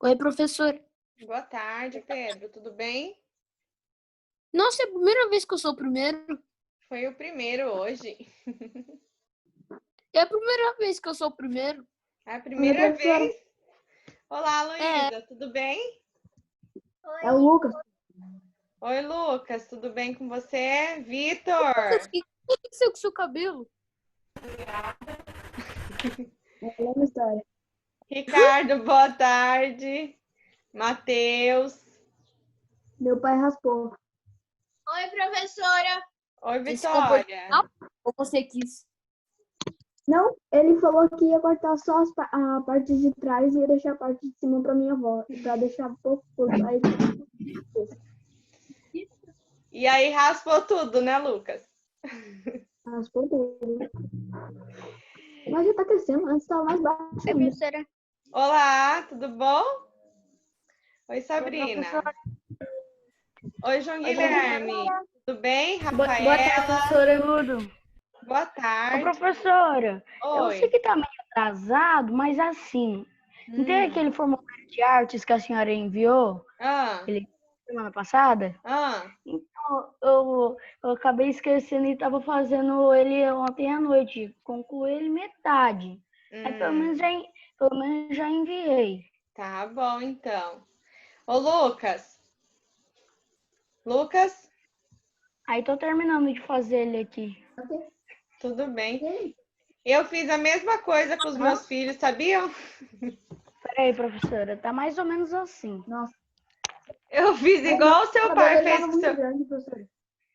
Oi, professor. Boa tarde, Pedro. Tudo bem? Nossa, é a primeira vez que eu sou o primeiro. Foi o primeiro hoje. É a primeira vez que eu sou o primeiro. É a primeira professora. vez. Olá, Luísa. Tudo bem? É o Lucas. Oi, Lucas. Tudo bem com você? Vitor. O que aconteceu com o seu cabelo? É a mesma história. Ricardo, boa tarde. Matheus. Meu pai raspou. Oi, professora. Oi, Esse comportamento Vitória. ou você quis? Não, ele falou que ia cortar só a parte de trás e ia deixar a parte de cima pra minha avó. Pra deixar um pouco curto. Aí E aí, raspou tudo, né, Lucas? raspou tudo. Mas já tá crescendo. Antes tava mais baixo ainda. Professora. Olá, tudo bom? Oi, Sabrina. Oi, João Guilherme. Tudo bem? Boa tarde, Rafaela. professora Ludo. Boa Ô, tarde. professora, eu Oi. sei que tá meio atrasado, mas assim, não tem aquele formulário de artes que a senhora enviou Ah, semana passada? ah. Então, eu acabei esquecendo e tava fazendo ele ontem à noite. Concluí ele metade. Aí pelo menos já enviei. Tá bom, então. Ô, Lucas. Lucas, Aí tô terminando de fazer ele aqui. tudo bem? Eu fiz a mesma coisa com os meus filhos, sabiam? Peraí, professora, tá mais ou menos assim. Nossa. Eu fiz igual o seu pai Ele fez tava com muito seu... grande, professora.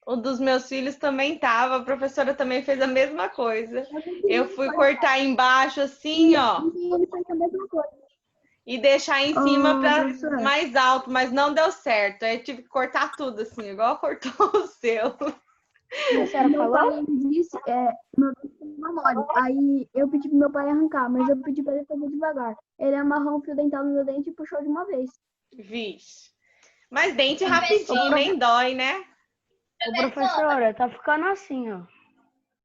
O dos meus filhos também tava. A professora também fez a mesma coisa. Eu fui cortar embaixo assim, ó, E ele fez a mesma coisa. e deixar em cima para professora. mais alto, mas não deu certo. Aí eu tive que cortar tudo assim, igual cortou o seu. A senhora Meu pai falou? disse, meu dedo não mole. Aí eu pedi pro meu pai arrancar, mas eu pedi pra ele fazer devagar. Ele amarrou um fio dental no meu dente e puxou de uma vez. Vixe. Mas dente rapidinho, nem dói, né? Ô, professora, tá ficando assim, ó.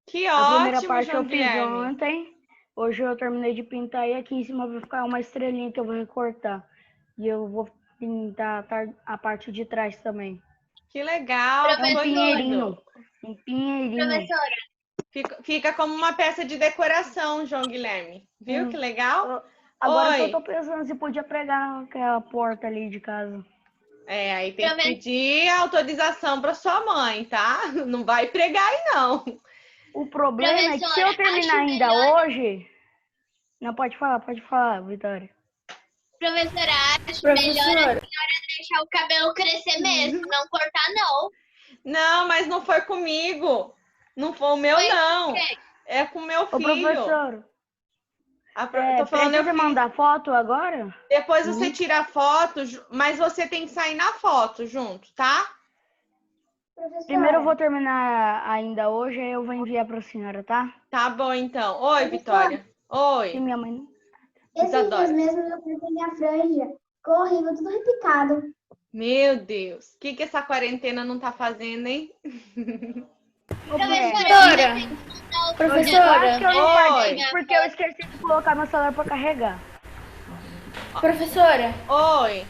Que A primeira ótimo, parte João eu fiz Guilherme. ontem. Hoje eu terminei de pintar e aqui em cima vai ficar uma estrelinha que eu vou recortar. E eu vou pintar a parte de trás também. Que legal, É um ficou pinheirinho. lindo. Um pinheirinho. Professora. Fica como uma peça de decoração, João Guilherme. Viu que legal? Agora que eu Oi. tô pensando se podia pregar aquela porta ali de casa. É, aí tem que pedir autorização para sua mãe, tá? Não vai pregar aí, não. O problema é que se eu terminar ainda hoje... Não, pode falar, Vitória. Professora, acho melhor a senhora deixar o cabelo crescer mesmo, não cortar, não. Não, mas não foi comigo. Não foi o meu, Foi não. quem? É com o meu Ô, filho. professor, Tô falando, precisa mandar foto agora? depois você tira a foto, mas você tem que sair na foto junto, tá? Primeiro eu vou terminar ainda hoje, aí eu vou enviar para a senhora, tá? Tá bom, então. Oi, Vitória. Oi. E minha mãe... Esses Isadora. dias mesmo eu fiz minha franja. Ficou horrível, tudo repicado. Meu Deus. O que essa quarentena não tá fazendo, hein? Professora. Eu acho que eu não Oi. participei porque eu esqueci de colocar meu celular para carregar. Professora, Oi.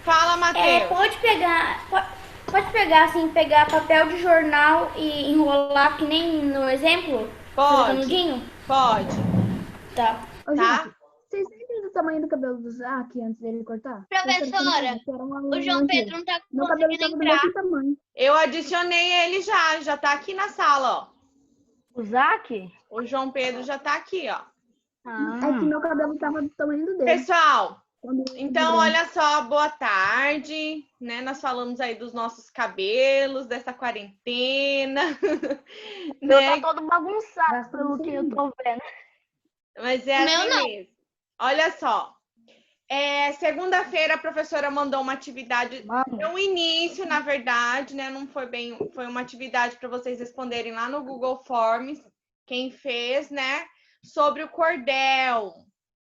Fala, Matheus. pode pegar assim, pegar papel de jornal e enrolar que nem no exemplo? Pode. Canudinho? Pode. Tá. Ô, Tá. gente, vocês lembram do tamanho do cabelo do Zac antes dele cortar? Professora, o João Pedro não tá Meu cabelo conseguindo tava do entrar. mesmo tamanho. Eu adicionei ele já tá aqui na sala, ó. O Zac? O João Pedro já tá aqui, ó. É que meu cabelo tava do tamanho do dele. Pessoal, Quando eu então grande. olha só, boa tarde, né? Nós falamos aí dos nossos cabelos, dessa quarentena, Meu né? tá todo bagunçado pelo que eu tô vendo. Mas é Meu assim não. mesmo. Olha só. Segunda-feira a professora mandou uma atividade, no início, na verdade, né? Não foi bem, foi uma atividade para vocês responderem lá no Google Forms, quem fez, né? Sobre o cordel.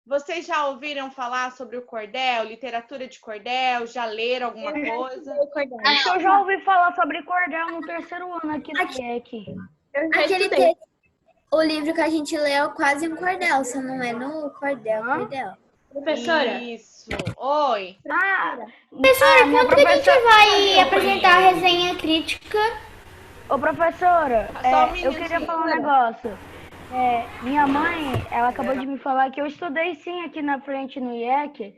Vocês já ouviram falar sobre o cordel, literatura de cordel? Já leram alguma coisa? Acho que eu já ouvi falar sobre cordel no terceiro ano aqui no IEC. O livro que a gente lê é quase um cordel, só não é no cordel. Professora. Isso. Oi. Professora, minha quando que a gente professora- vai apresentar a resenha crítica? Ô, professora, Só um eu minutinho. queria falar um negócio. Minha mãe, ela acabou de me falar que eu estudei sim aqui na frente no IEC,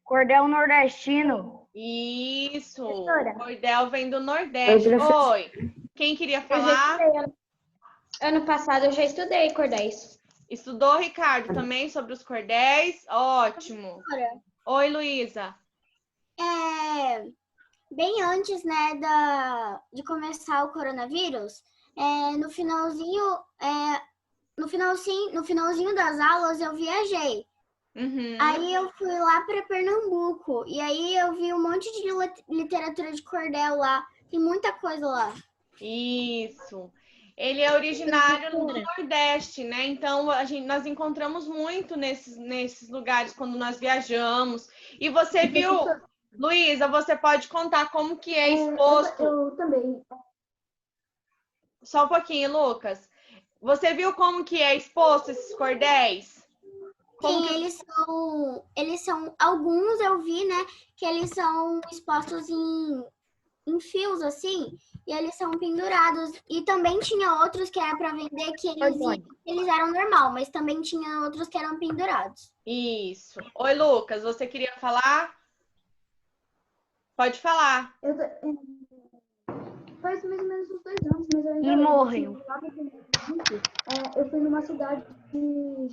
cordel nordestino. Isso. Professora. Cordel vem do Nordeste. Oi. Quem queria falar? Ano passado eu já estudei cordéis. Estudou, Ricardo, também sobre os cordéis? Ótimo. Oi, Luísa. Bem antes, né, de começar o coronavírus, no finalzinho das aulas eu viajei. Uhum. Aí eu fui lá para Pernambuco e aí eu vi um monte de literatura de cordel lá. Tem muita coisa lá. Isso. Ele é originário do Nordeste, né? Então, nós encontramos muito nesses lugares quando nós viajamos. E você viu, Luísa, você pode contar como que é exposto... Eu também. Só um pouquinho, Lucas. Você viu como que é exposto esses cordéis? Como Sim, eles são, alguns eu vi, né, que eles são expostos em fios, assim, e eles são pendurados. E também tinha outros que era para vender que eles eram normal, mas também tinha outros que eram pendurados. Isso. Oi, Lucas, você queria falar? Pode falar. Faz mais ou menos uns 2 anos, mas eu ainda E morreu. Eu fui numa cidade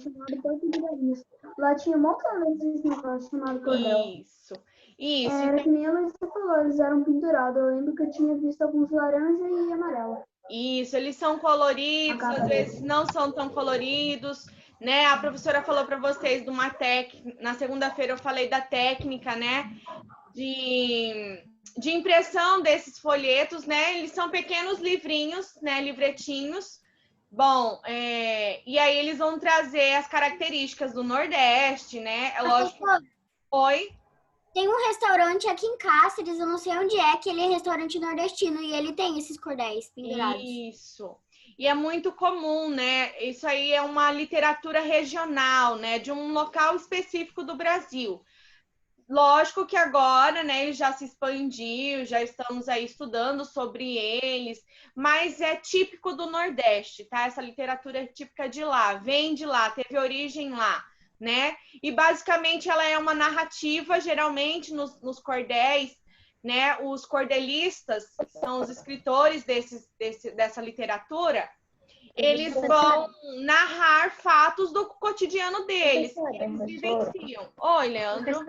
chamada Porto de Galinhas. Lá tinha um monte desses negócios chamado cordel. Isso. Isso. Era que nem a Luísa falou, eles eram pendurados. Eu lembro que eu tinha visto alguns laranja e amarelo. Isso, eles são coloridos, às vezes não são tão coloridos, né? A professora falou para vocês de uma técnica, na segunda-feira eu falei da técnica, né? De impressão desses folhetos, né? Eles são pequenos livrinhos, né? Livretinhos. Bom, e aí eles vão trazer as características do Nordeste, né? É lógico. Oi? Tem um restaurante aqui em Cáceres, eu não sei onde é, que ele é restaurante nordestino e ele tem esses cordéis pendurados. Isso. E é muito comum, né? Isso aí é uma literatura regional, né? De um local específico do Brasil. Lógico que agora, né, ele já se expandiu, já estamos aí estudando sobre eles, mas é típico do Nordeste, tá? Essa literatura é típica de lá, vem de lá, teve origem lá, né? E basicamente ela é uma narrativa, geralmente nos cordéis, né? Os cordelistas, que são os escritores dessa literatura, eles vão narrar fatos do cotidiano deles, que eles vivenciam. Oi, Leandro.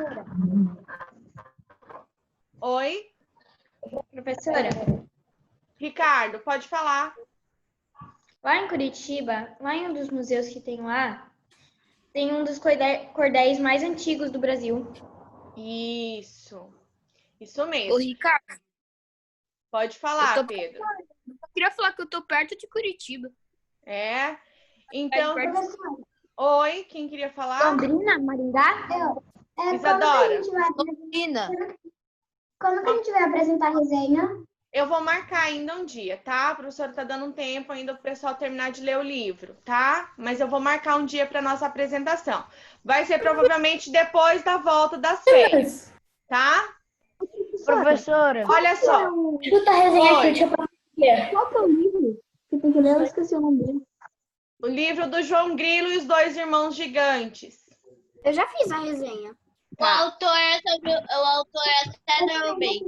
Oi? Professora, Ricardo, pode falar. lá em Curitiba, lá em um dos museus que tem lá, tem um dos cordéis mais antigos do Brasil. Isso mesmo. Ô, Ricardo, Pode falar, eu tô- Pedro. eu queria falar que eu tô perto de Curitiba. Então, Professor, oi, quem queria falar? Londrina, Maringá? Isadora. Londrina. Quando que a gente vai apresentar a resenha? Eu vou marcar ainda um dia, tá? A professora tá dando um tempo ainda pro pessoal terminar de ler o livro, tá? Mas eu vou marcar um dia para nossa apresentação. Vai ser provavelmente depois da volta das férias, tá? Professora, Olha só. Escuta a resenha Oi. crítica pra você. qual que é o livro? Que tem que ler, eu esqueci o nome dele. O livro do João Grilo e os Dois Irmãos Gigantes. Eu já fiz a resenha. O autor é César Rubem.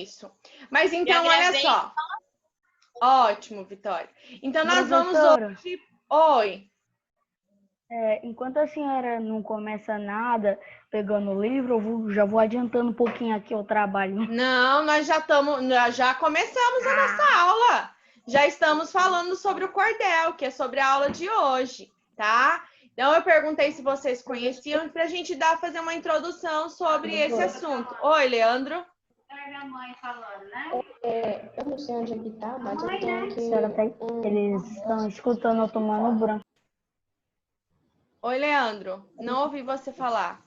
Isso. Mas então, Já olha gravei. só. Ótimo, Vitória. Então, nós vamos Professora. hoje... Oi. Enquanto a senhora não começa nada pegando o livro, já vou adiantando um pouquinho aqui o trabalho. Não, nós já começamos a nossa aula. Já estamos falando sobre o cordel, que é sobre a aula de hoje, tá? Então, eu perguntei se vocês conheciam para a gente fazer uma introdução sobre esse assunto. Oi, Leandro. Eu não sei onde é que tá, mas eu tenho A aqui senhora tá aí? Eles estão escutando eu tomando branco. Oi, Leandro. Não ouvi você falar.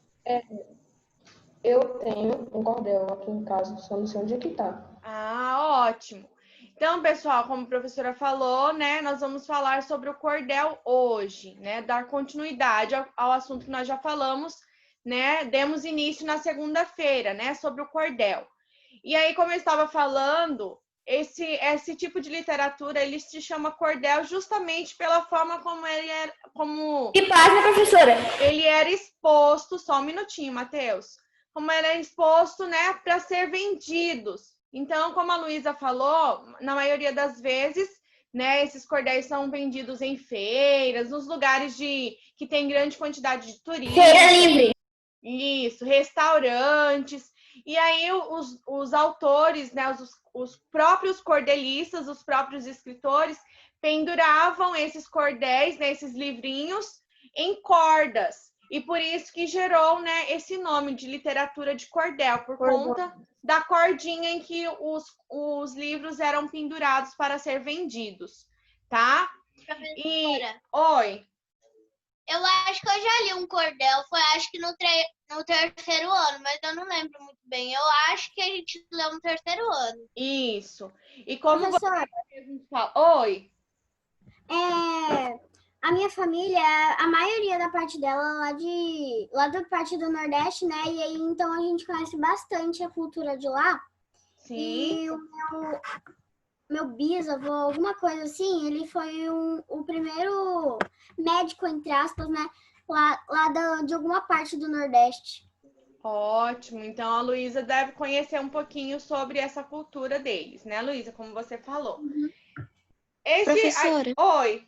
Eu tenho um cordel aqui em casa, só não sei onde é que tá. Ah, ótimo. Então, pessoal, como a professora falou, né, nós vamos falar sobre o cordel hoje, né, dar continuidade ao assunto que nós já falamos, né, demos início na segunda-feira, né, sobre o cordel. E aí, como eu estava falando, esse tipo de literatura, ele se chama cordel justamente pela forma como ele era, Que página, professora? Ele era exposto, só um minutinho, Matheus, como ele era exposto, né, para ser vendidos. Então, como a Luísa falou, na maioria das vezes, né, esses cordéis são vendidos em feiras, nos lugares que tem grande quantidade de turistas. Feira livre. Isso, restaurantes. E aí os autores, né, os próprios cordelistas, os próprios escritores, penduravam esses cordéis, né, esses livrinhos, em cordas. E por isso que gerou, né, esse nome de literatura de cordel, por conta da cordinha em que os livros eram pendurados para ser vendidos, tá? Professora, Oi. eu acho que eu já li um cordel, foi acho que no terceiro ano, mas eu não lembro muito bem. Eu acho que a gente leu no terceiro ano. Isso. E como Professora, Oi. A minha família, a maioria da parte dela lá da parte do Nordeste, né? E aí, então, a gente conhece bastante a cultura de lá. Sim. E o meu bisavô, alguma coisa assim, ele foi o primeiro médico, entre aspas, né? De alguma parte do Nordeste. Ótimo. Então, a Luísa deve conhecer um pouquinho sobre essa cultura deles, né, Luísa? Como você falou. Professora. Oi.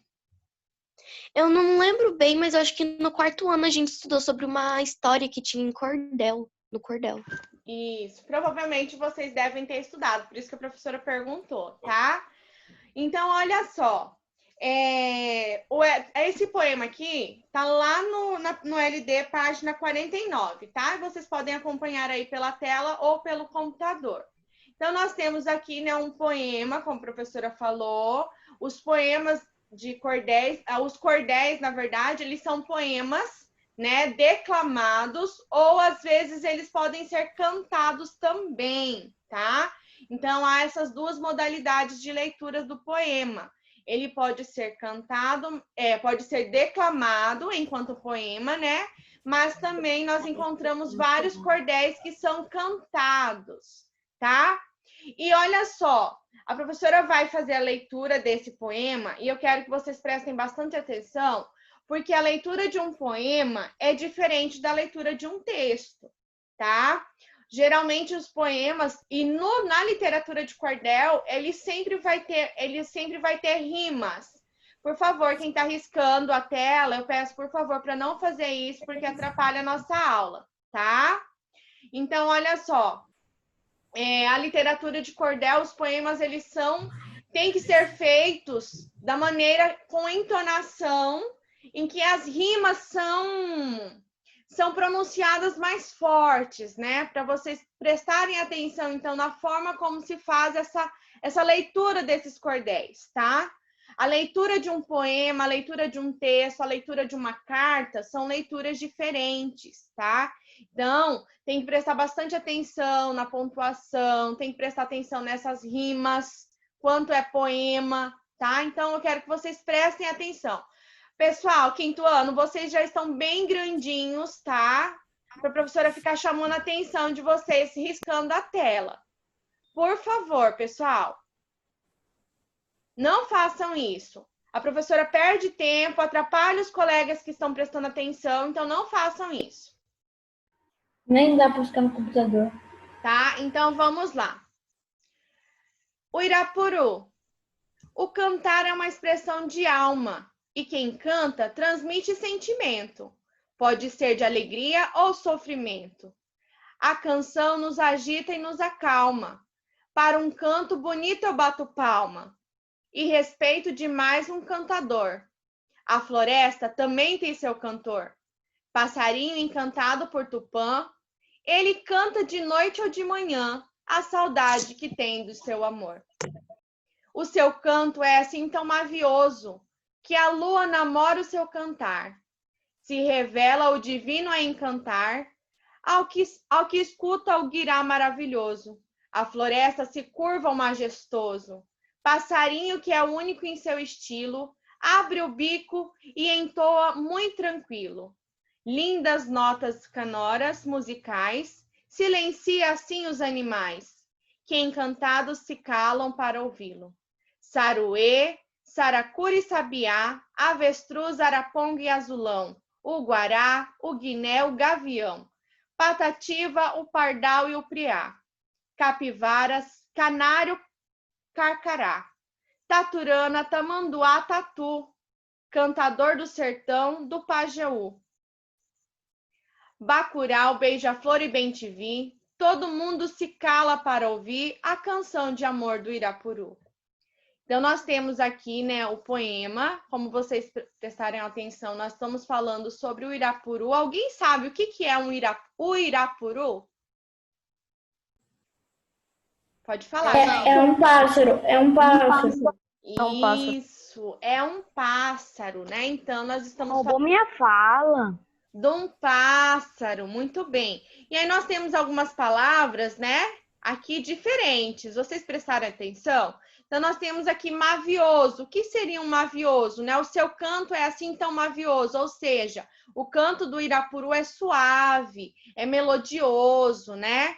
Eu não lembro bem, mas eu acho que no quarto ano a gente estudou sobre uma história que tinha em cordel, no cordel. Isso. Provavelmente vocês devem ter estudado, por isso que a professora perguntou, tá? Então, olha só. Esse poema aqui tá lá no LD, página 49, tá? Vocês podem acompanhar aí pela tela ou pelo computador. Então, nós temos aqui, né, um poema, como a professora falou. Os poemas de cordéis, os cordéis, na verdade, eles são poemas, né, declamados, ou às vezes eles podem ser cantados também, tá? Então, há essas duas modalidades de leituras do poema. Ele pode ser cantado, pode ser declamado enquanto poema, né? Mas também nós encontramos vários cordéis que são cantados, tá? E olha só, a professora vai fazer a leitura desse poema e eu quero que vocês prestem bastante atenção, porque a leitura de um poema é diferente da leitura de um texto, tá? Geralmente os poemas, e na literatura de cordel, ele sempre vai ter rimas. Por favor, quem está riscando a tela, eu peço, por favor, para não fazer isso, porque atrapalha a nossa aula, tá? Então, olha só. A literatura de cordel, os poemas, eles têm que ser feitos da maneira, com entonação, em que as rimas são pronunciadas mais fortes, né? Para vocês prestarem atenção, então, na forma como se faz essa leitura desses cordéis, tá? A leitura de um poema, a leitura de um texto, a leitura de uma carta são leituras diferentes, tá? Então, tem que prestar bastante atenção na pontuação, tem que prestar atenção nessas rimas, quanto é poema, tá? Então, eu quero que vocês prestem atenção. Pessoal, quinto ano, vocês já estão bem grandinhos, tá? Para a professora ficar chamando a atenção de vocês, riscando a tela. Por favor, pessoal. Não façam isso. A professora perde tempo, atrapalha os colegas que estão prestando atenção, então não façam isso. Nem dá para buscar no computador. Tá? Então, vamos lá. O Irapuru. O cantar é uma expressão de alma. E quem canta transmite sentimento. Pode ser de alegria ou sofrimento. A canção nos agita e nos acalma. Para um canto bonito eu bato palma. E respeito demais um cantador. A floresta também tem seu cantor. Passarinho encantado por Tupã. Ele canta de noite ou de manhã a saudade que tem do seu amor. O seu canto é assim tão mavioso, que a lua namora o seu cantar. Se revela o divino a encantar, ao que escuta o guirá maravilhoso. A floresta se curva ao majestoso. Passarinho que é único em seu estilo, abre o bico e entoa muito tranquilo. Lindas notas canoras musicais, silencia assim os animais, que encantados se calam para ouvi-lo. Saruê, saracura e sabiá, avestruz, araponga e azulão, o guará, o guiné, o gavião, patativa, o pardal e o priá, capivaras, canário, carcará, taturana, tamanduá, tatu, cantador do sertão, do Pajeú, bacurau, beija-flor e bem-te-vi, todo mundo se cala para ouvir a canção de amor do Irapuru. Então, nós temos aqui, né, o poema. Como vocês prestarem atenção, nós estamos falando sobre o Irapuru. Alguém sabe o que é o Irapuru? Pode falar. É um pássaro, é um pássaro. Isso, é um pássaro, né? Então, nós estamos Roubou minha fala. de um pássaro, muito bem. E aí nós temos algumas palavras, né, aqui diferentes. Vocês prestaram atenção? Então, nós temos aqui mavioso. O que seria um mavioso, né? O seu canto é assim tão mavioso, ou seja, o canto do Irapuru é suave, é melodioso, né?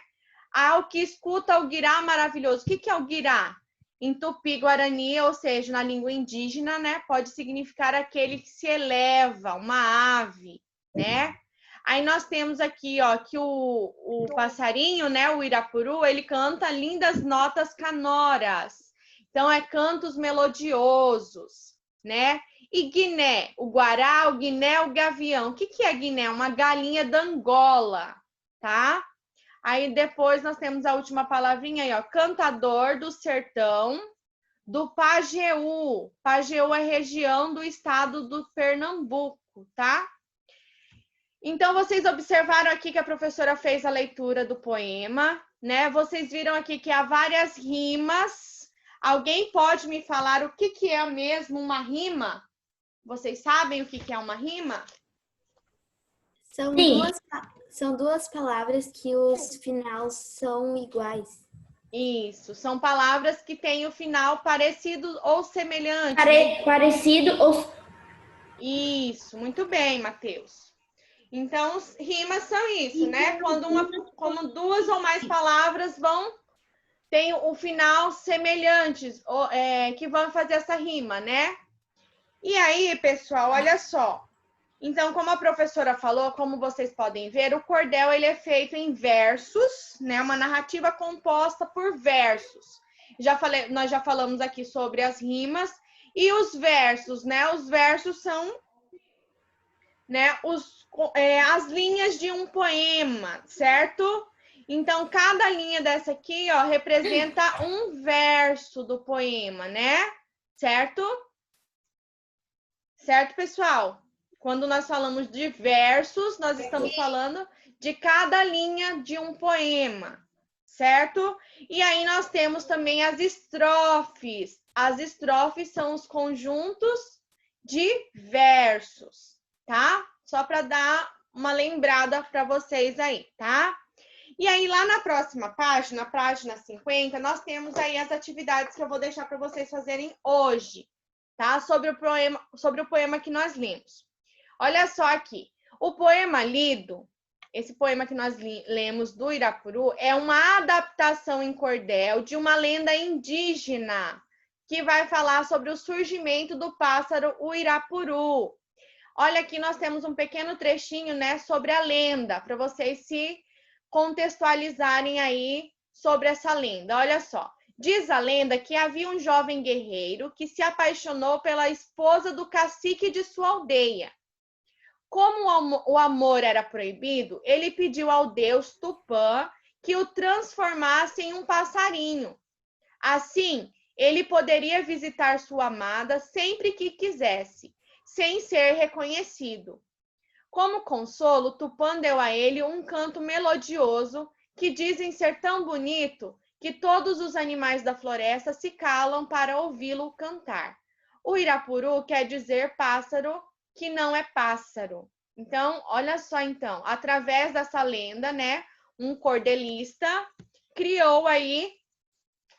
O que escuta o guirá maravilhoso. O que é o guirá? Em Tupi-Guarani, ou seja, na língua indígena, né? Pode significar aquele que se eleva, uma ave, né? Aí nós temos aqui, ó, que o passarinho, né? O Irapuru, ele canta lindas notas canoras. Então, é cantos melodiosos, né? E guiné, o guará, o guiné, o gavião. O que é guiné? Uma galinha da Angola, tá? Aí depois nós temos a última palavrinha aí, ó. Cantador do sertão, do Pajeú. Pajeú é região do estado do Pernambuco, tá? Então, vocês observaram aqui que a professora fez a leitura do poema, né? Vocês viram aqui que há várias rimas. Alguém pode me falar o que é mesmo uma rima? Vocês sabem o que é uma rima? São duas palavras que os finais são iguais. Isso, são palavras que têm o final parecido ou semelhante. Parecido ou... Isso, muito bem, Matheus. Então, rimas são isso, né? Quando duas ou mais palavras tem o final semelhantes, que vão fazer essa rima, né? E aí, pessoal, olha só. Então, como a professora falou, como vocês podem ver, o cordel ele é feito em versos, né? Uma narrativa composta por versos. Nós já falamos aqui sobre as rimas e os versos, né? Os versos são, né, as linhas de um poema, certo? Então, cada linha dessa aqui, ó, representa um verso do poema, né? Certo? Certo, pessoal? Quando nós falamos de versos, nós estamos falando de cada linha de um poema, certo? E aí nós temos também as estrofes. As estrofes são os conjuntos de versos, tá? Só para dar uma lembrada para vocês aí, tá? E aí, lá na próxima página, página 50, nós temos aí as atividades que eu vou deixar para vocês fazerem hoje, tá? Sobre o poema que nós lemos. Olha só aqui. O poema lido, esse poema que nós lemos do Irapuru, é uma adaptação em cordel de uma lenda indígena que vai falar sobre o surgimento do pássaro, o Irapuru. Olha aqui, nós temos um pequeno trechinho, né, sobre a lenda, para vocês se contextualizarem aí sobre essa lenda. Olha só. Diz a lenda que havia um jovem guerreiro que se apaixonou pela esposa do cacique de sua aldeia. Como o amor era proibido, ele pediu ao deus Tupã que o transformasse em um passarinho. Assim, ele poderia visitar sua amada sempre que quisesse, sem ser reconhecido. Como consolo, Tupã deu a ele um canto melodioso que dizem ser tão bonito que todos os animais da floresta se calam para ouvi-lo cantar. O Irapuru quer dizer pássaro que não é pássaro. Então, olha só então, através dessa lenda, né, um cordelista criou aí,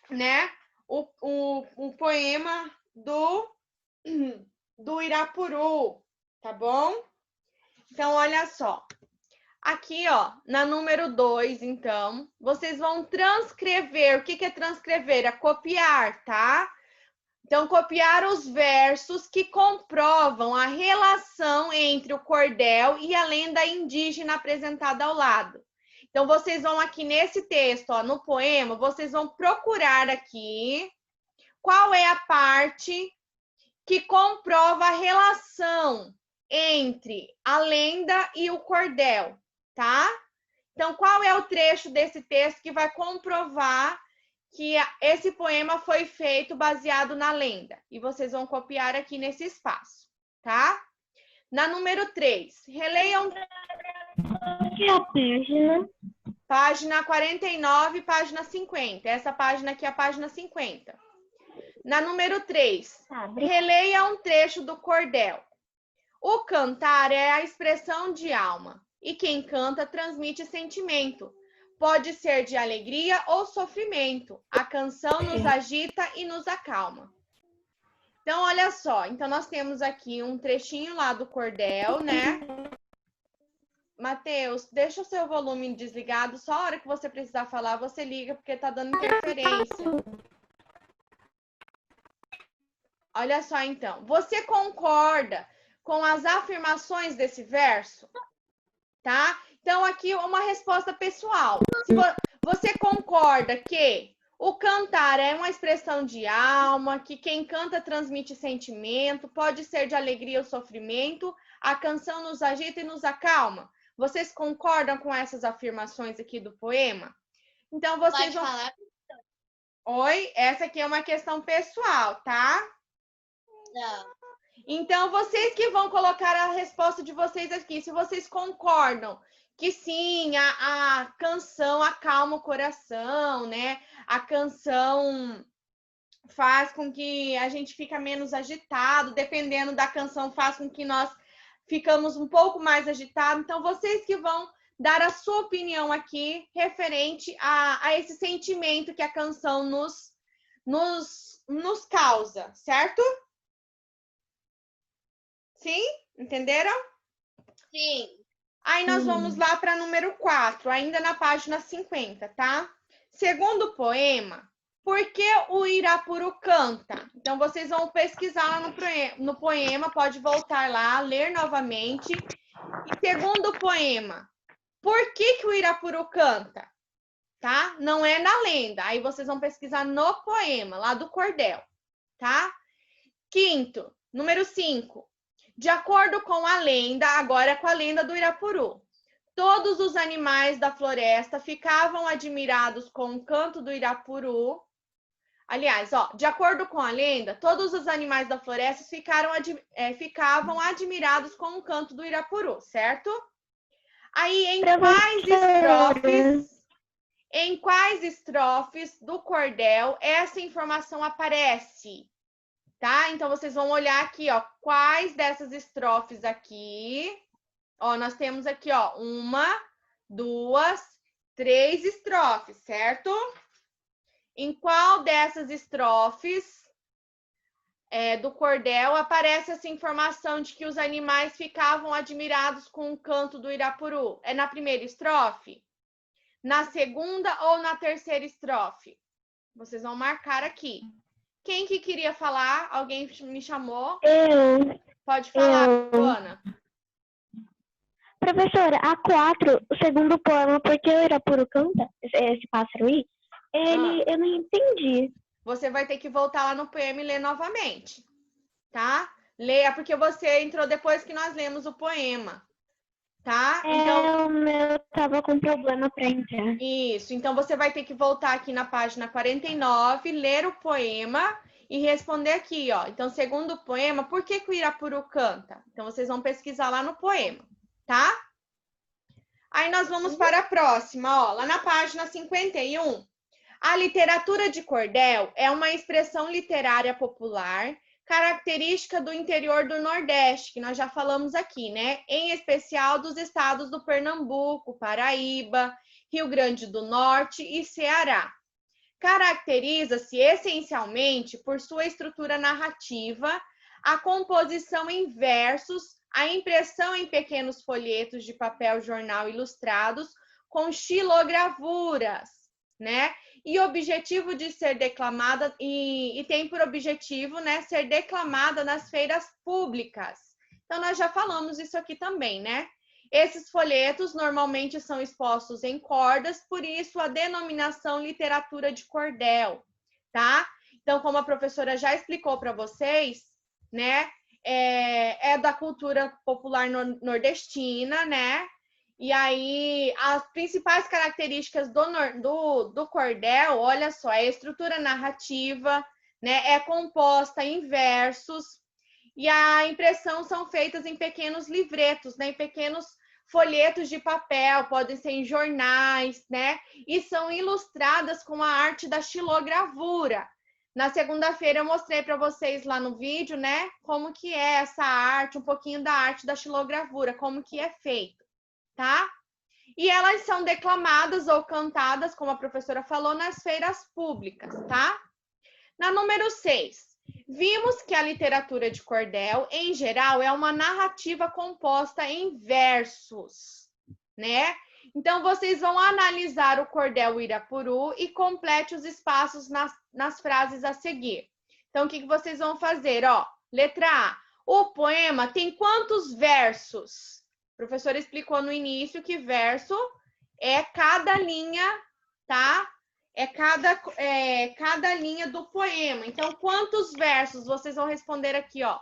né, o poema do Irapuru, tá bom? Então, olha só. Aqui, ó, na número 2, então, vocês vão transcrever. O que é transcrever? É copiar, tá? Então, copiar os versos que comprovam a relação entre o cordel e a lenda indígena apresentada ao lado. Então, vocês vão aqui nesse texto, ó, no poema, vocês vão procurar aqui qual é a parte que comprova a relação entre a lenda e o cordel, tá? Então, qual é o trecho desse texto que vai comprovar que esse poema foi feito baseado na lenda? E vocês vão copiar aqui nesse espaço, tá? Na número 3, releiam... Que é a página? Página 49, página 50. Essa página aqui é a página 50. Na número 3, releia um trecho do cordel. O cantar é a expressão de alma, e quem canta transmite sentimento. Pode ser de alegria ou sofrimento. A canção nos agita e nos acalma. Então, olha só. Então, nós temos aqui um trechinho lá do cordel, né? Mateus, deixa o seu volume desligado. Só a hora que você precisar falar, você liga, porque tá dando interferência. Olha só, então. Você concorda com as afirmações desse verso? Tá? Então, aqui uma resposta pessoal. Se você concorda que o cantar é uma expressão de alma, que quem canta transmite sentimento, pode ser de alegria ou sofrimento, a canção nos agita e nos acalma. Vocês concordam com essas afirmações aqui do poema? Então, vocês vão... falar? Oi? Essa aqui é uma questão pessoal, tá? Não. Então, vocês que vão colocar a resposta de vocês aqui, se vocês concordam que sim, a canção acalma o coração, né? A canção faz com que a gente fique menos agitado, dependendo da canção, faz com que nós ficamos um pouco mais agitados. Então, vocês que vão dar a sua opinião aqui referente a esse sentimento que a canção nos causa, certo? Sim? Entenderam? Sim. Aí nós vamos lá para número 4, ainda na página 50, tá? Segundo poema, por que o Irapuru canta? Então, vocês vão pesquisar lá no poema, pode voltar lá, ler novamente. E segundo poema, por que o Irapuru canta? Tá? Não é na lenda. Aí vocês vão pesquisar no poema, lá do cordel, tá? Quinto, número 5. De acordo com a lenda, agora com a lenda do Irapuru, todos os animais da floresta ficavam admirados com o canto do Irapuru. Aliás, ó, de acordo com a lenda, todos os animais da floresta ficavam admirados com o canto do Irapuru, certo? Aí, em quais estrofes do cordel essa informação aparece? Tá? Então, vocês vão olhar aqui, ó, quais dessas estrofes aqui. Ó, nós temos aqui, ó, 1, 2, 3 estrofes, certo? Em qual dessas estrofes do cordel aparece essa informação de que os animais ficavam admirados com o canto do Irapuru? É na primeira estrofe? Na segunda ou na terceira estrofe? Vocês vão marcar aqui. Quem que queria falar? Alguém me chamou? Eu. Pode falar, Ana. Professora, a 4, o segundo poema, por que o Irapuru canta? Esse pássaro aí? Eu não entendi. Você vai ter que voltar lá no poema e ler novamente, tá? Leia, porque você entrou depois que nós lemos o poema, tá? Então, o meu tava com problema para entrar. Isso, então você vai ter que voltar aqui na página 49, ler o poema e responder aqui, ó. Então, segundo o poema, por que o Irapuru canta? Então, vocês vão pesquisar lá no poema, tá? Aí nós vamos para a próxima, ó. Lá na página 51, a literatura de cordel é uma expressão literária popular característica do interior do Nordeste, que nós já falamos aqui, né? Em especial dos estados do Pernambuco, Paraíba, Rio Grande do Norte e Ceará. caracteriza-se essencialmente por sua estrutura narrativa, a composição em versos, a impressão em pequenos folhetos de papel jornal ilustrados com xilogravuras, né? E objetivo de ser declamada, e tem por objetivo, né, ser declamada nas feiras públicas. Então, nós já falamos isso aqui também, né? Esses folhetos normalmente são expostos em cordas, por isso a denominação literatura de cordel, tá? Então, como a professora já explicou para vocês, né, é da cultura popular nordestina, né? E aí, as principais características do cordel, olha só, é a estrutura narrativa, né? É composta em versos, e a impressão são feitas em pequenos livretos, né? Em pequenos folhetos de papel, podem ser em jornais, né? E são ilustradas com a arte da xilogravura. Na segunda-feira eu mostrei para vocês lá no vídeo, né? Como que é essa arte, um pouquinho da arte da xilogravura, como que é feito, tá? E elas são declamadas ou cantadas, como a professora falou, nas feiras públicas, tá? Na número 6, vimos que a literatura de cordel, em geral, é uma narrativa composta em versos, né? Então, vocês vão analisar o cordel Irapuru e complete os espaços nas frases a seguir. Então, o que vocês vão fazer? Ó, letra A. O poema tem quantos versos? O professor explicou no início que verso é cada linha, tá? É cada linha do poema. Então, quantos versos? Vocês vão responder aqui, ó.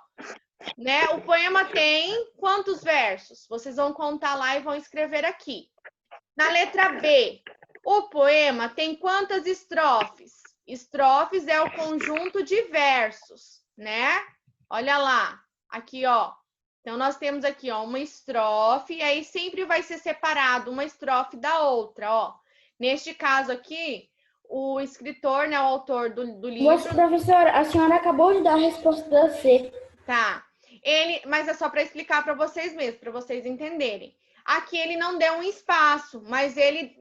Né? O poema tem quantos versos? Vocês vão contar lá e vão escrever aqui. Na letra B, o poema tem quantas estrofes? Estrofes é o conjunto de versos, né? Olha lá, aqui, ó. Então, nós temos aqui, ó, uma estrofe, e aí sempre vai ser separado uma estrofe da outra, ó. Neste caso aqui, o escritor, né, o autor do livro... Moça, professora, a senhora acabou de dar a resposta da C. Tá. Mas é só para explicar para vocês mesmo, para vocês entenderem. Aqui ele não deu um espaço, mas ele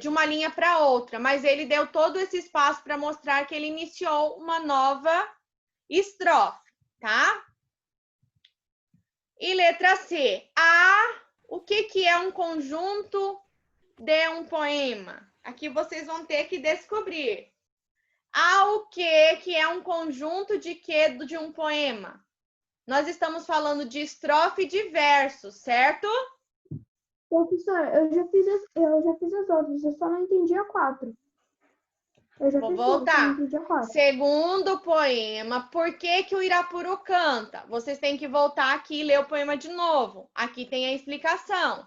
de uma linha para outra, mas ele deu todo esse espaço para mostrar que ele iniciou uma nova estrofe, tá? E letra C. O que é um conjunto de um poema? Aqui vocês vão ter que descobrir. O que é um conjunto de de um poema? Nós estamos falando de estrofe e de versos, certo? Professora, eu já fiz as outras, eu só não entendi a 4. Vou voltar. Segundo poema, por que o Irapuru canta? Vocês têm que voltar aqui e ler o poema de novo. Aqui tem a explicação.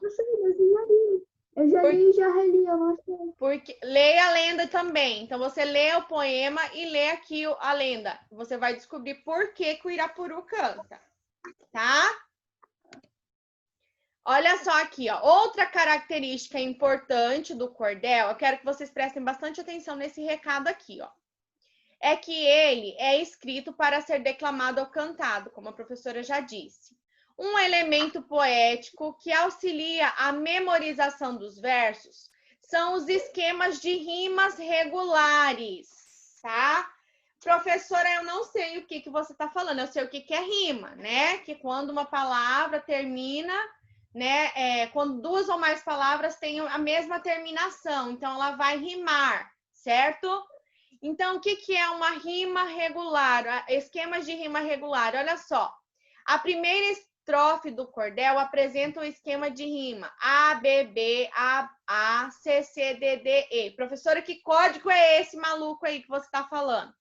Eu já li e já reli, eu não sei. Leia a lenda também. Então, você lê o poema e lê aqui a lenda. Você vai descobrir por que o Irapuru canta, tá? Olha só aqui, ó. Outra característica importante do cordel, eu quero que vocês prestem bastante atenção nesse recado aqui, ó. É que ele é escrito para ser declamado ou cantado, como a professora já disse. Um elemento poético que auxilia a memorização dos versos são os esquemas de rimas regulares, tá? Professora, eu não sei o que você está falando, eu sei o que é rima, né? Que quando uma palavra termina, né? Quando duas ou mais palavras têm a mesma terminação, então ela vai rimar, certo? Então, o que é uma rima regular? Esquemas de rima regular, olha só. A primeira estrofe do cordel apresenta o esquema de rima A, B, B, A, C, C, D, D, E. Professora, que código é esse maluco aí que você está falando?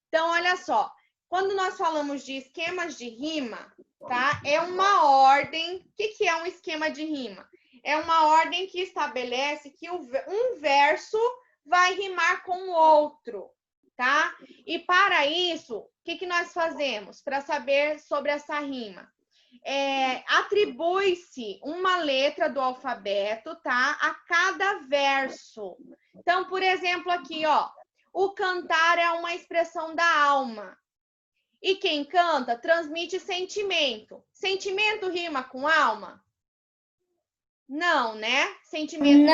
Então, olha só. Quando nós falamos de esquemas de rima, tá? É uma ordem. O que é um esquema de rima? É uma ordem que estabelece que um verso vai rimar com o outro, tá? E para isso, o que nós fazemos para saber sobre essa rima? Atribui-se uma letra do alfabeto, tá? A cada verso. Então, por exemplo, aqui, ó. O cantar é uma expressão da alma. E quem canta transmite sentimento. Sentimento rima com alma? Não, né? Sentimento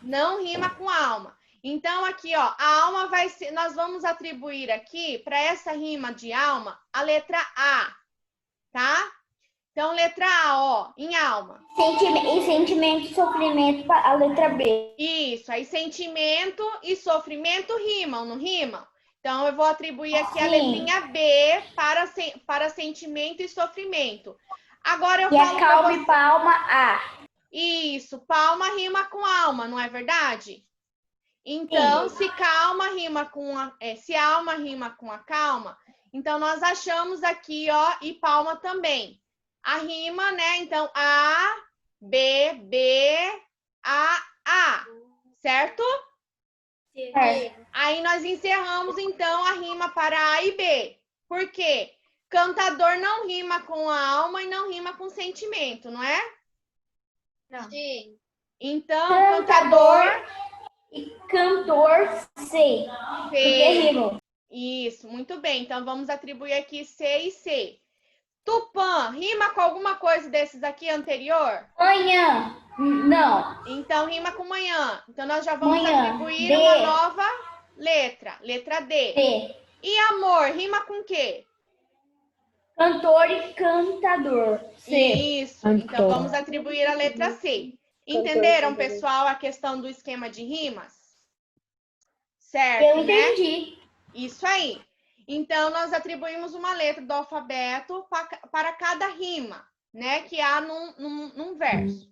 não rima com alma. Então, aqui, ó, a alma vai ser... Nós vamos atribuir aqui, para essa rima de alma, a letra A, tá? Então, letra A, ó, em alma. E sentimento e sofrimento, a letra B. Isso, aí sentimento e sofrimento rimam, não rimam? Então, eu vou atribuir aqui a letrinha B para sentimento e sofrimento. Agora eu falo é calma e palma, A. Isso, palma rima com alma, não é verdade? Então, se calma rima com se alma rima com a calma, então nós achamos aqui, ó, e palma também. A rima, né? Então, A, B, B, A, certo? Aí nós encerramos, então, a rima para A e B. Por quê? Cantador não rima com a alma e não rima com sentimento, não é? Não. Sim. Então, Cantador e cantor, C. C. Isso, muito bem. Então, vamos atribuir aqui C e C. Tupã, rima com alguma coisa desses aqui anterior? Manhã, não. Então, rima com manhã. Então, nós já vamos Manhã, atribuir D. uma nova letra. Letra D. D. E amor, rima com quê? Cantor e cantador, C. Isso. Então, vamos atribuir a letra C. Entenderam, pessoal, a questão do esquema de rimas? Certo, Eu né? entendi. Isso aí. Então, nós atribuímos uma letra do alfabeto para cada rima, né? Que há num verso.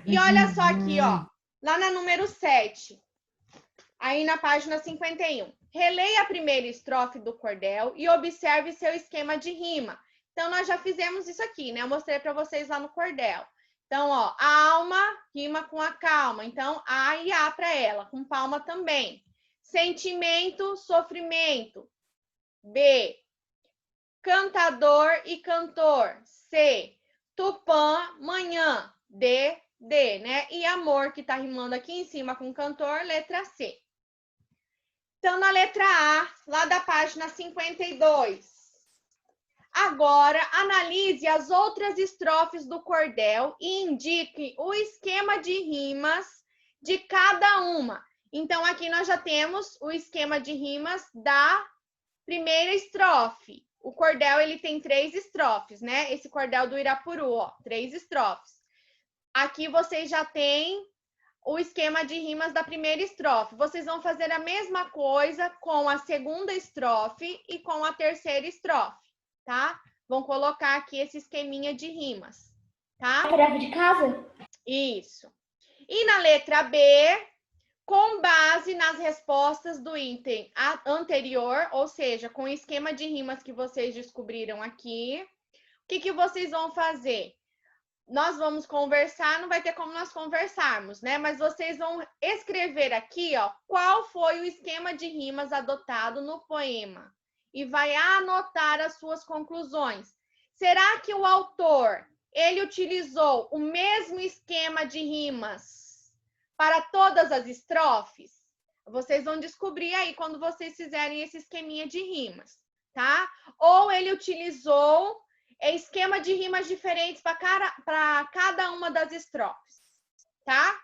E olha só aqui, ó. Lá na número 7, aí na página 51. Releia a primeira estrofe do cordel e observe seu esquema de rima. Então, nós já fizemos isso aqui, né? Eu mostrei para vocês lá no cordel. Então, ó, a alma rima com a calma. Então, A e A para ela, com palma também. Sentimento, sofrimento. B. Cantador e cantor. C. Tupã, manhã. D, né? E amor, que tá rimando aqui em cima com cantor, letra C. Então, na letra A, lá da página 52. Agora, analise as outras estrofes do cordel e indique o esquema de rimas de cada uma. Então, aqui nós já temos o esquema de rimas da primeira estrofe. O cordel, ele tem 3 estrofes, né? Esse cordel do Irapuru, ó, 3 estrofes. Aqui vocês já têm o esquema de rimas da primeira estrofe. Vocês vão fazer a mesma coisa com a segunda estrofe e com a terceira estrofe, tá? Vão colocar aqui esse esqueminha de rimas, tá? Tarefa de casa? Isso. E na letra B, com base nas respostas do item anterior, ou seja, com o esquema de rimas que vocês descobriram aqui, o que vocês vão fazer? Nós vamos conversar, não vai ter como nós conversarmos, né? Mas vocês vão escrever aqui, ó, qual foi o esquema de rimas adotado no poema. E vai anotar as suas conclusões. Será que o autor, ele utilizou o mesmo esquema de rimas para todas as estrofes? Vocês vão descobrir aí quando vocês fizerem esse esqueminha de rimas, tá? Ou ele utilizou esquema de rimas diferentes para cada uma das estrofes, tá?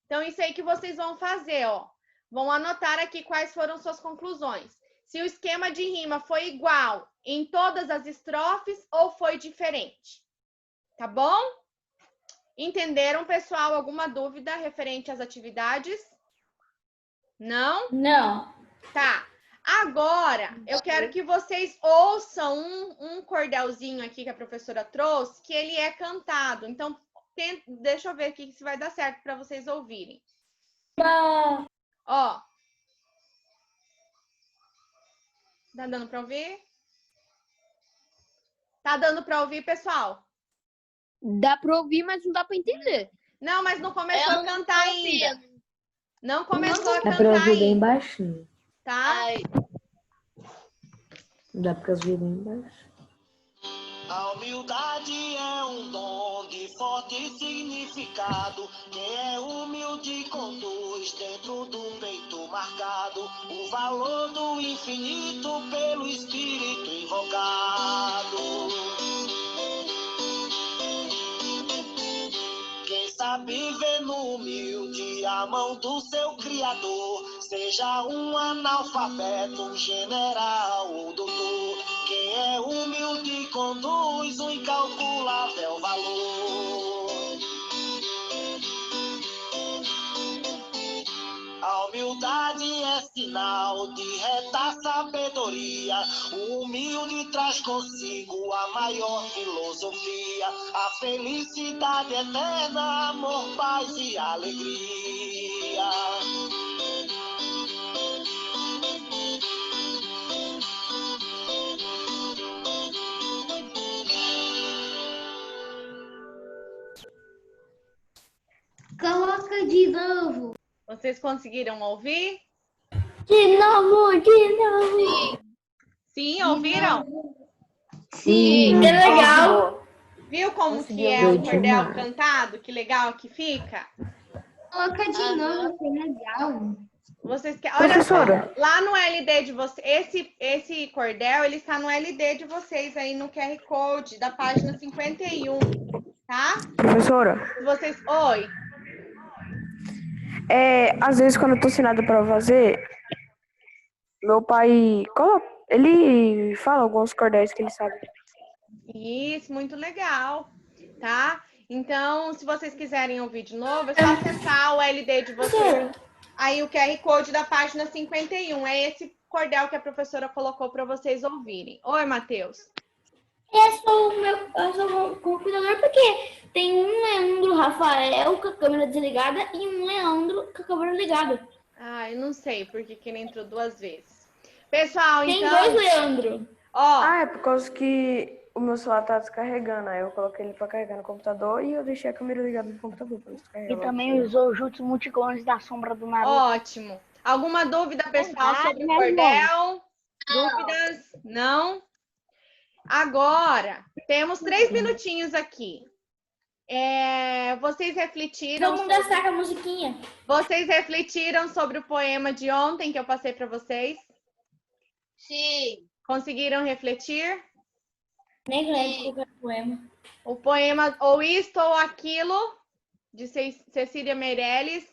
Então, isso aí que vocês vão fazer, ó. Vão anotar aqui quais foram suas conclusões. Se o esquema de rima foi igual em todas as estrofes ou foi diferente, tá bom? Entenderam, pessoal? Alguma dúvida referente às atividades? Não? Não. Tá. Agora, eu quero que vocês ouçam um cordelzinho aqui que a professora trouxe, que ele é cantado. Então, deixa eu ver aqui se vai dar certo para vocês ouvirem. Não. Ó. Tá dando para ouvir? Tá dando para ouvir, pessoal? Dá para ouvir, mas não dá para entender. Não, mas não começou a cantar ainda. Não começou a Dá pra cantar ouvir bem ainda. baixinho. Tá? Dá pra ouvir bem baixo. A humildade é um dom de forte significado. Quem é humilde conduz dentro do peito marcado o valor do infinito pelo Espírito invocado. Quem sabe ver no humilde a mão do seu Criador, Seja um analfabeto, um general ou doutor, quem é humilde conduz um incalculável valor. A humildade é sinal de reta sabedoria. O humilde traz consigo a maior filosofia, a felicidade eterna, amor, paz e alegria. Coloca de novo. Vocês conseguiram ouvir? De novo, de novo. Sim, ouviram? Sim, que legal. Viu como que Consegui é o ouvir cordel demais. cantado? Que legal que fica? Coloca de novo, que legal. Vocês querem... Olha Professora. só, lá no LD de vocês, esse cordel, ele está no LD de vocês aí no QR Code da página 51, tá? Professora, Se vocês... Oi. às vezes quando eu tô sem nada pra fazer, meu pai ele fala alguns cordéis que ele sabe. Isso, muito legal, tá? Então, se vocês quiserem ouvir de novo, é só acessar o LD de vocês. Aí o QR Code da página 51. É esse cordel que a professora colocou para vocês ouvirem. Oi, Matheus. Eu sou o computador porque tem um Leandro Rafael com a câmera desligada e um Leandro com a câmera ligada. Ah, eu não sei porque que ele entrou duas vezes. Pessoal, Tem então... dois Leandro. Ó, É por causa que o meu celular tá descarregando. Aí eu coloquei ele pra carregar no computador e eu deixei a câmera ligada no computador pra descarregar. E também usou o Jutsu Multiclones da sombra do Naruto. ótimo. Alguma dúvida, pessoal, sobre o né, cordel? Dúvidas? Não? Agora, temos 3 minutinhos aqui. Vocês refletiram... Todo mundo destaca a musiquinha. Vocês refletiram sobre o poema de ontem que eu passei para vocês? Sim. Conseguiram refletir? Nem lembro qual era o poema. O poema Ou Isto ou Aquilo, de Cecília Meirelles.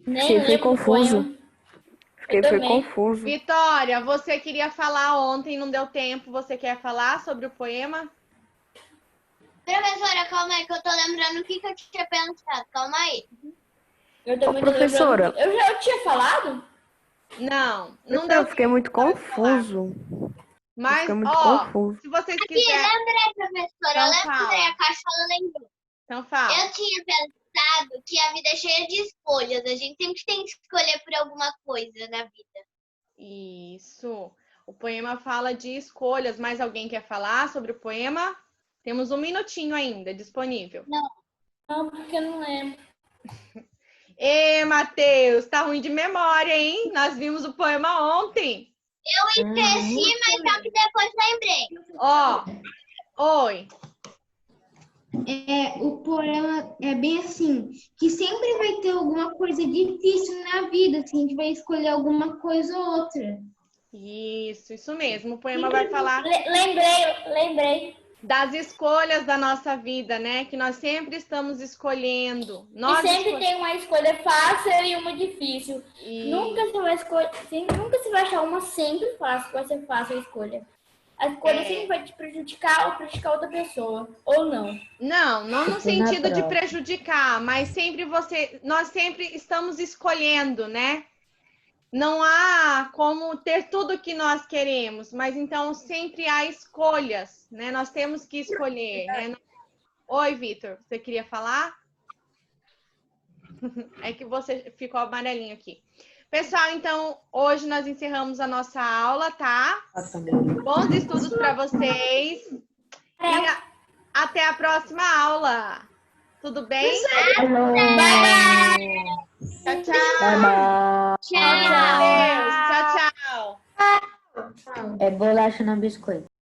Nem Fiquei lembro do confuso. poema. Fiquei também. confuso. Vitória, você queria falar ontem, não deu tempo. Você quer falar sobre o poema? Professora, calma aí que eu tô lembrando o que eu tinha pensado. Calma aí. Eu também tô professora. lembrando. Eu já tinha falado? Não Eu deu fiquei muito confuso. Mas, Fiquei muito ó, confuso. se vocês Aqui, quiserem... lembrei, professora. Então Eu lembrei, fala. a Cachola lembrou. Então fala. Eu tinha pensado que a vida é cheia de escolhas. A gente sempre tem que escolher por alguma coisa na vida. Isso. O poema fala de escolhas. Mais alguém quer falar sobre o poema? Temos 1 minutinho ainda disponível. Não, porque eu não lembro. Ê, Matheus, tá ruim de memória, hein? Nós vimos o poema ontem. Eu esqueci, mas só que depois lembrei. Ó, oi. O poema é bem assim, que sempre vai ter alguma coisa difícil na vida, assim, a gente vai escolher alguma coisa ou outra. Isso mesmo. O poema vai falar Lembrei. das escolhas da nossa vida, né? Que nós sempre estamos escolhendo. Nós E sempre tem uma escolha fácil e uma difícil. E... Nunca você vai achar uma sempre fácil, vai ser fácil a escolha. A escolha sempre vai te prejudicar ou prejudicar outra pessoa, ou não. Não no sentido de prejudicar, mas nós sempre estamos escolhendo, né? Não há como ter tudo que nós queremos, mas então sempre há escolhas, né? Nós temos que escolher, né? Oi, Vitor, você queria falar? É que você ficou amarelinho aqui. Pessoal, então, hoje nós encerramos a nossa aula, tá? Bons estudos para vocês. E até a próxima aula. Tudo bem? Bye. Tchau, tchau. Tchau. Tchau, tchau. É bolacha, não biscoito.